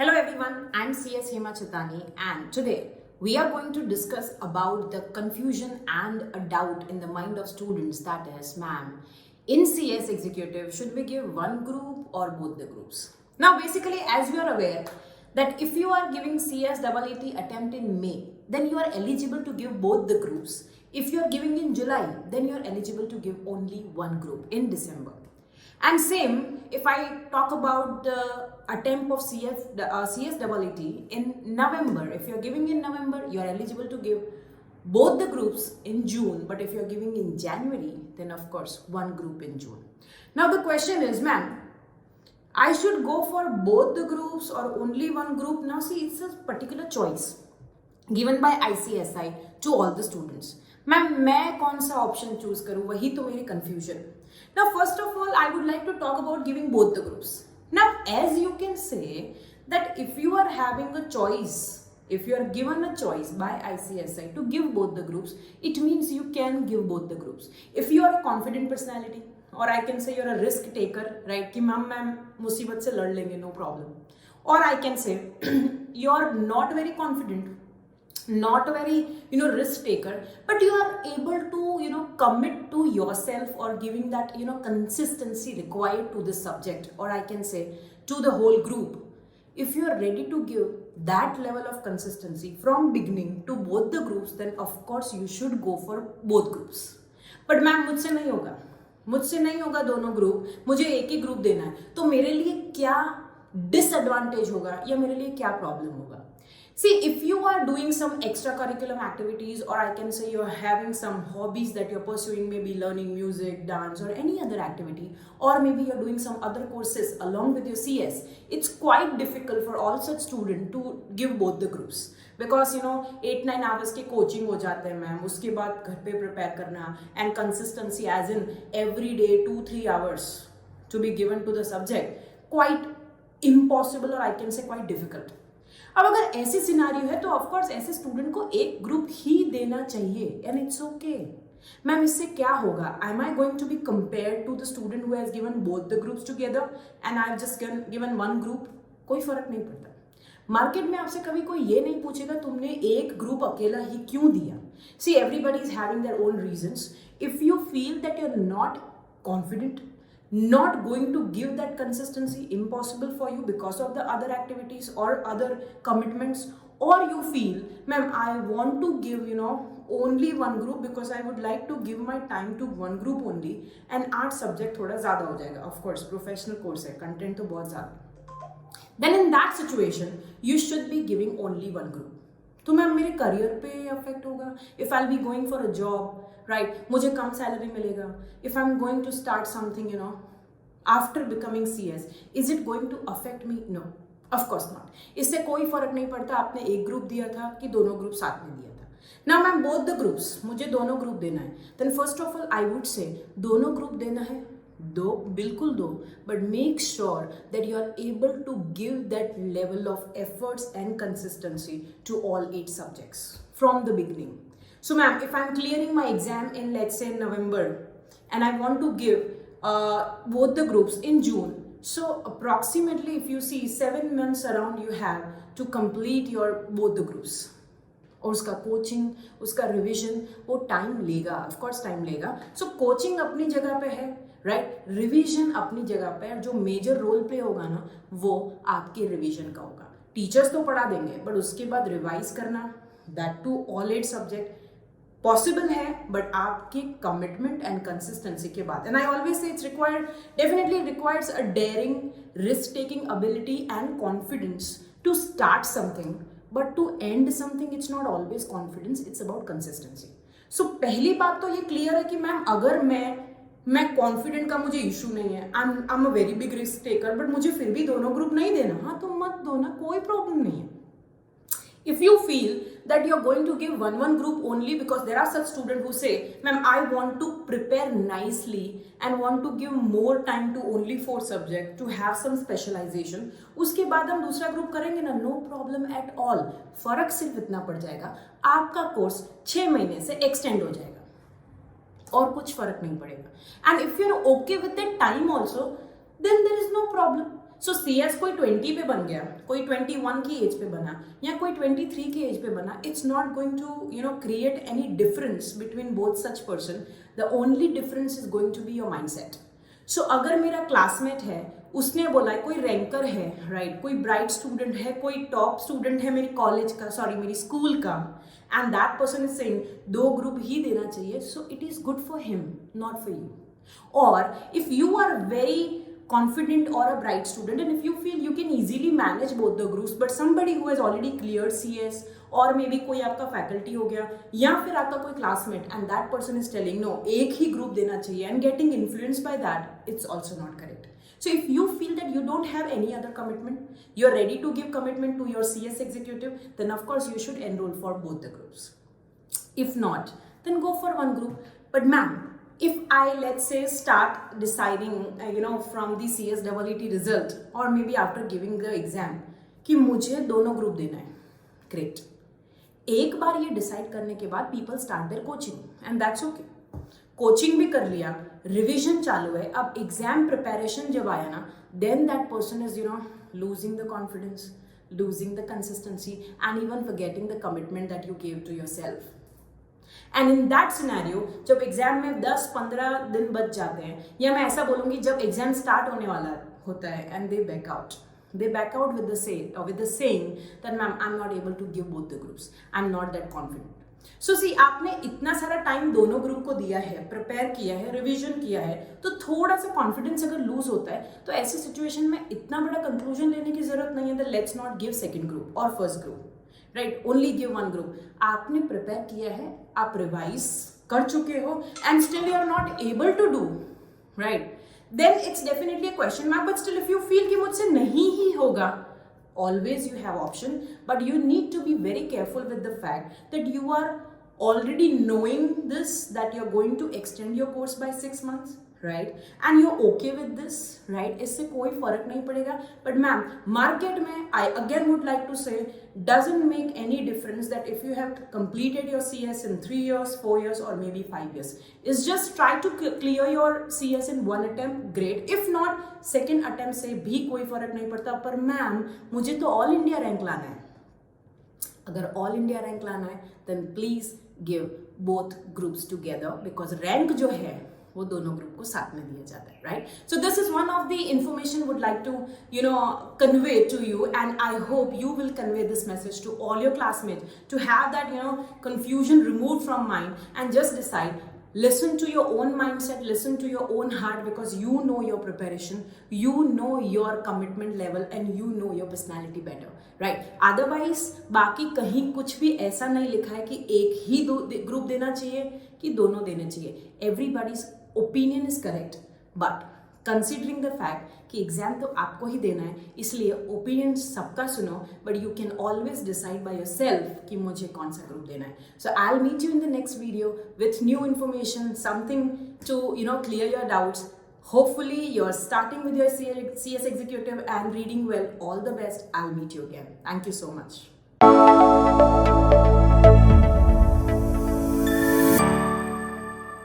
Hello everyone, I'm CS Hema Chitani and today we are going to discuss about the confusion and a doubt in the mind of students, that is, ma'am, in CS executive, should we give one group or both the groups? Now basically, as you are aware that if you are giving CS AAT attempt in May, then you are eligible to give both the groups. If you are giving in July, then you are eligible to give only one group in December. And same, if I talk about the attempt of CS AAT in November, if you're giving in November, you're eligible to give both the groups in June. But if you're giving in January, then of course, one group in June. Now the question is, ma'am, I should go for both the groups or only one group? Now see, it's a particular choice given by ICSI to all the students. Ma'am मैं कौन सा option choose करूं, वही तो मेरी confusion. Now first of all I would like to talk about giving both the groups. Now as you can say that if you are having a choice, if you are given a choice by ICSI to give both the groups, it means you can give both the groups. If you are a confident personality, or I can say you're a risk taker, right, कि ma'am मुसीबत से लड़ लेंगे, no problem. Or I can say you're not very confident, not very risk taker, but you are able to commit to yourself or giving that consistency required to this subject, or I can say to the whole group. If you are ready to give that level of consistency from beginning to both the groups, then of course you should go for both groups. But ma'am मुझसे नहीं होगा दोनों group, मुझे एक ही group देना है, तो मेरे लिए क्या डिसएडवांटेज होगा या मेरे लिए क्या प्रॉब्लम होगा? See, if you are doing some extracurricular activities, or I can say you're having some hobbies that you're pursuing, maybe learning music, dance, or any other activity, or maybe you're doing some other courses along with your CS, it's quite difficult for all such students to give both the groups. Because 8-9 hours के coaching हो जाते हैं ma'am, उसके बाद घर पे prepare करना, and consistency as in every day 2-3 hours to be given to the subject, quite impossible, or I can say quite difficult. अब अगर ऐसी सिनारियो है तो ऑफकोर्स ऐसे स्टूडेंट को एक ग्रुप ही देना चाहिए, एंड इट्स ओके. मैम इससे क्या होगा? Am I going to be compared to the student who has given both the groups together and I have just given one group? कोई फर्क नहीं पड़ता. मार्केट में आपसे कभी कोई ये नहीं पूछेगा तुमने एक ग्रुप अकेला ही क्यों दिया. See everybody is having their own reasons. If you feel that you are not confident, not going to give that consistency, impossible for you because of the other activities or other commitments, or you feel ma'am I want to give only one group because I would like to give my time to one group only, and art subject थोड़ा ज़्यादा हो जाएगा, of course professional course है, content तो बहुत ज़्यादा, then in that situation you should be giving only one group. तो ma'am मेरे करियर पे अफेक्ट होगा. If I be going for a job, right, मुझे कम सैलरी मिलेगा. If I am going to start something after becoming CS, is it going to affect me? No, of course not. इससे कोई फर्क नहीं पड़ता आपने एक ग्रुप दिया था कि दोनों ग्रुप साथ में दिया था. ना मैम बोथ द ग्रुप्स, मुझे दोनों ग्रुप देना है, then first of all I would say दोनों ग्रुप देना है, दो, बिल्कुल दो, but make sure that you are able to give that level of efforts and consistency to all 8 subjects from the beginning. So ma'am, if I'm clearing my exam in, let's say, November, and I want to give both the groups in June, so approximately if you see 7 months around you have to complete your both the groups. और उसका coaching, उसका revision, वो time लेगा, of course time लेगा. सो coaching अपनी जगह पे है, राइट, रिवीजन अपनी जगह पे है. जो मेजर रोल प्ले होगा ना वो आपके रिवीजन का होगा. टीचर्स तो पढ़ा देंगे, बट उसके बाद रिवाइज करना, that to all 8 subject possible है, बट आपके कमिटमेंट एंड कंसिस्टेंसी के बाद. And I always say it's required, definitely requires a daring, risk taking ability and confidence to start something, but to end something it's not always confidence, it's about consistency. So पहली बात तो ये clear है कि ma'am अगर मैं confident का मुझे इशू नहीं है, I am a very big risk taker, but मुझे फिर भी दोनों ग्रुप नहीं देना, हाँ तो मत दो ना, कोई प्रॉब्लम नहीं है. If you feel that you're going to give one group only because there are such students who say, ma'am, I want to prepare nicely and want to give more time to only 4 subjects to have some specialization, उसके बाद हम दूसरा group करेंगे ना, no problem at all. फर्क सिर्फ इतना पड़ जाएगा, आपका कोर्स 6 महीने से एक्सटेंड हो जाएगा और कुछ फर्क नहीं पड़ेगा. And if you're okay with that time also, then there is no problem. So CS कोई 20 पे बन गया, कोई 21 की एज पे बना या कोई 23 की एज पे बना, it's not going to create any difference between both such person. The only difference is going to be your mindset. So अगर मेरा क्लासमेट है, उसने बोला है, कोई रैंकर है, राइट, कोई ब्राइट स्टूडेंट है, कोई टॉप स्टूडेंट है मेरी कॉलेज का, सॉरी मेरी स्कूल का, and that person is saying 2 group ही देना चाहिए, so it is good for him, not for you. और if you are very confident or a bright student and if you feel you can easily manage both the groups, but somebody who has already cleared CS और may be कोई आपका faculty हो गया या फिर आपका कोई classmate and that person is telling no एक ही ग्रुप देना चाहिए and getting influenced by that, it's also not correct. So if you feel that you don't have any other commitment, you're ready to give commitment to your CS executive, then of course you should enroll for both the groups. If not, then go for one group. But ma'am, if I, let's say, start deciding from the CSEET result or maybe after giving the exam कि मुझे दोनों group देना है, great. एक बार ये decide करने के बाद people start their coaching and that's okay. Coaching भी कर लिया, रिविजन चालू है, अब एग्जाम प्रिपरेशन जब आया ना, then that person is losing the confidence, losing the consistency and even forgetting the commitment that you give to yourself. And in that scenario जब एग्जाम में 10-15 दिन बच जाते हैं, या मैं ऐसा बोलूंगी जब एग्जाम स्टार्ट होने वाला होता है and they back out with the saying that ma'am I'm not able to give both the groups, I'm not that confident. सो सी आपने इतना सारा टाइम दोनों ग्रुप को दिया है, प्रिपेयर किया है, रिवीजन किया है, तो थोड़ा सा कॉन्फिडेंस अगर लूज होता है तो ऐसी सिचुएशन में इतना बड़ा कंक्लूजन लेने की जरूरत नहीं है. Let's not give second group और first group, right, only give one group. आपने प्रिपेयर किया है, आप रिवाइज कर चुके हो and still you are not able to do, right, then it's definitely a question mark. But still if you feel कि मुझसे नहीं ही होगा, always you have option, but you need to be very careful with the fact that you are already knowing this, that you're going to extend your course by 6 months, right, and you're okay with this, right, इससे कोई फर्क नहीं पड़ेगा. but ma'am, market में I again would like to say doesn't make any difference that if you have completed your CS in 3 years, 4 years or maybe 5 years. It's just try to clear your CS in one attempt, great. if not, second attempt से भी कोई फर्क नहीं पड़ता. पर ma'am मुझे तो all India rank लाना है. अगर ऑल इंडिया रैंक लाना है then please give both groups together, because rank जो है वो दोनों ग्रुप को साथ में दिया जाता है, right. So this is one of the information would like to convey to you, and I hope you will convey this message to all your classmates to have that confusion removed from mind and just decide. Listen to your own mindset, listen to your own heart, because you know your preparation, you know your commitment level and you know your personality better, right. Otherwise बाकी कहीं कुछ भी ऐसा नहीं लिखा है कि एक ही ग्रुप देना चाहिए कि दोनों देने चाहिए. Everybody's opinion is correct, but considering the fact कि एग्जाम तो आपको ही देना है, इसलिए ओपिनियन सबका सुनो, but you can always decide by yourself कि मुझे कौन सा ग्रुप देना है. So I will meet you in the next video with new information, something to clear your doubts. Hopefully you're starting with your CS executive and reading well. All the best. I'll meet you again. Thank you so much.